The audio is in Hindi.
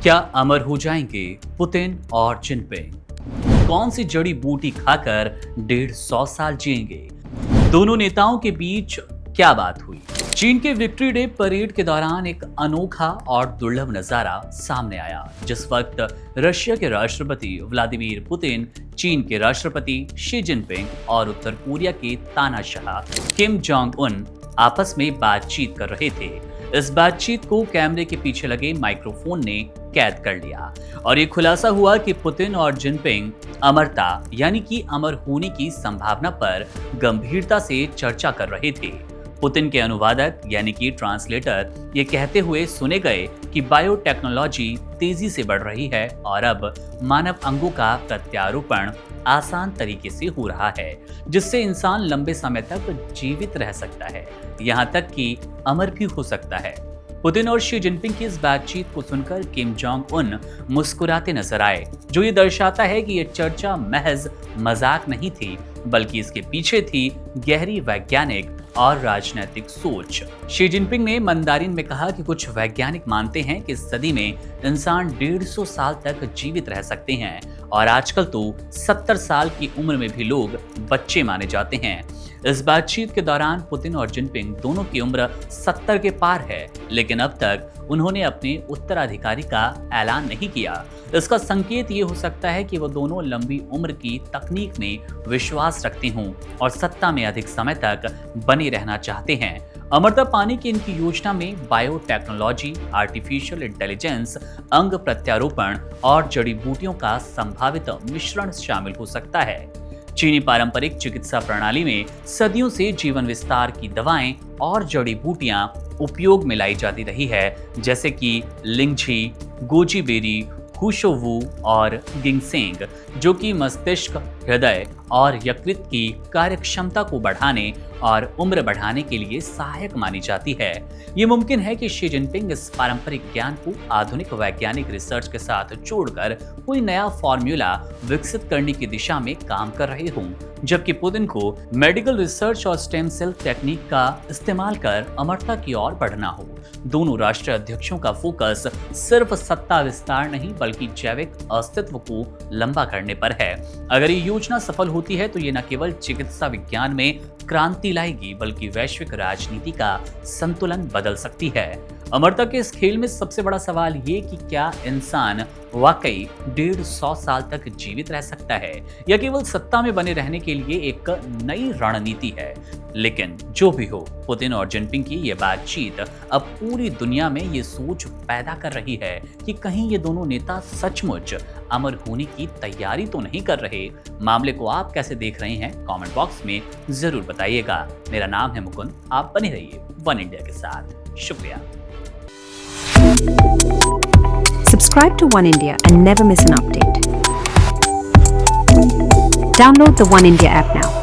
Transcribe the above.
क्या अमर हो जाएंगे पुतिन और जिनपिंग? कौन सी जड़ी बूटी खाकर 150 साल जिएंगे? दोनों नेताओं के बीच क्या बात हुई? चीन के विक्ट्री डे परेड के दौरान एक अनोखा और दुर्लभ नजारा सामने आया, जिस वक्त रशिया के राष्ट्रपति व्लादिमीर पुतिन, चीन के राष्ट्रपति शी जिनपिंग और उत्तर कोरिया के तानाशाह किम जोंग उन आपस में बातचीत कर रहे थे। इस बातचीत को कैमरे के पीछे लगे माइक्रोफोन ने कैद कर लिया और ये खुलासा हुआ कि पुतिन और जिनपिंग अमरता यानी कि अमर होने की संभावना पर गंभीरता से चर्चा कर रहे थे। पुतिन के अनुवादक यानी कि ट्रांसलेटर ये कहते हुए सुने गए कि बायोटेक्नोलॉजी तेजी से बढ़ रही है और अब मानव अंगों का प्रत्यारोपण आसान तरीके से हो रहा है, जिससे इंसान लंबे समय तक जीवित रह सकता है, यहाँ तक कि अमर भी हो सकता है। पुतिन और शी जिनपिंग की इस बातचीत को सुनकर किम जोंग उन मुस्कुराते नजर आए, जो ये दर्शाता है कि ये चर्चा महज मजाक नहीं थी, बल्कि इसके पीछे थी गहरी वैज्ञानिक और राजनीतिक सोच। शी जिनपिंग ने मंदारिन में कहा कि कुछ वैज्ञानिक मानते हैं कि इस सदी में इंसान 150 साल तक जीवित रह सकते हैं और आजकल तो 70 साल की उम्र में भी लोग बच्चे माने जाते हैं। इस बातचीत के दौरान पुतिन और जिनपिंग दोनों की उम्र 70 के पार है, लेकिन अब तक उन्होंने अपने उत्तराधिकारी का ऐलान नहीं किया। इसका संकेत ये हो सकता है कि वो दोनों लंबी उम्र की तकनीक में विश्वास रखते हों और सत्ता में अधिक समय तक बने रहना चाहते हैं। अमरता पाने की इनकी योजना में बायोटेक्नोलॉजी, आर्टिफिशियल इंटेलिजेंस, अंग प्रत्यारोपण और जड़ी बूटियों का संभावित मिश्रण शामिल हो सकता है। चीनी पारंपरिक चिकित्सा प्रणाली में सदियों से जीवन विस्तार की दवाएं और जड़ी बूटियां उपयोग में लाई जाती रही है, जैसे कि लिंगझी, गोजी बेरी, हुशोवू और गिंगसेंग, जो कि मस्तिष्क, हृदय और यकृत की कार्यक्षमता को बढ़ाने और उम्र बढ़ाने के लिए सहायक मानी जाती है। ये मुमकिन है कि शी जिनपिंग इस पारंपरिक ज्ञान को आधुनिक वैज्ञानिक रिसर्च के साथ जोड़कर कोई नया फॉर्मूला विकसित करने की दिशा में काम कर रहे हों, जबकि पुतिन को मेडिकल रिसर्च और स्टेम सेल टेक्निक का इस्तेमाल कर अमरता की ओर बढ़ना हो। दोनों राष्ट्रीय अध्यक्षों का फोकस सिर्फ सत्ता विस्तार नहीं, बल्कि जैविक अस्तित्व को लंबा करने पर है। अगर ये योजना सफल होती है तो ये न केवल चिकित्सा विज्ञान में क्रांति लाएगी, बल्कि वैश्विक राजनीति का संतुलन बदल सकती है। अमरता के इस खेल में सबसे बड़ा सवाल ये कि क्या इंसान वाकई 150 साल तक जीवित रह सकता है या केवल सत्ता में बने रहने के लिए एक नई रणनीति है। लेकिन जो भी हो, पुतिन और जिनपिंग की ये बातचीत अब पूरी दुनिया में ये सोच पैदा कर रही है कि कहीं ये दोनों नेता सचमुच अमर होने की तैयारी तो नहीं कर रहे। मामले को आप कैसे देख रहे हैं, कमेंट बॉक्स में जरूर बताइएगा। मेरा नाम है मुकुंद, आप बने रहिए वन इंडिया के साथ। शुक्रिया। Subscribe to One India and never miss an update. Download the One India app now.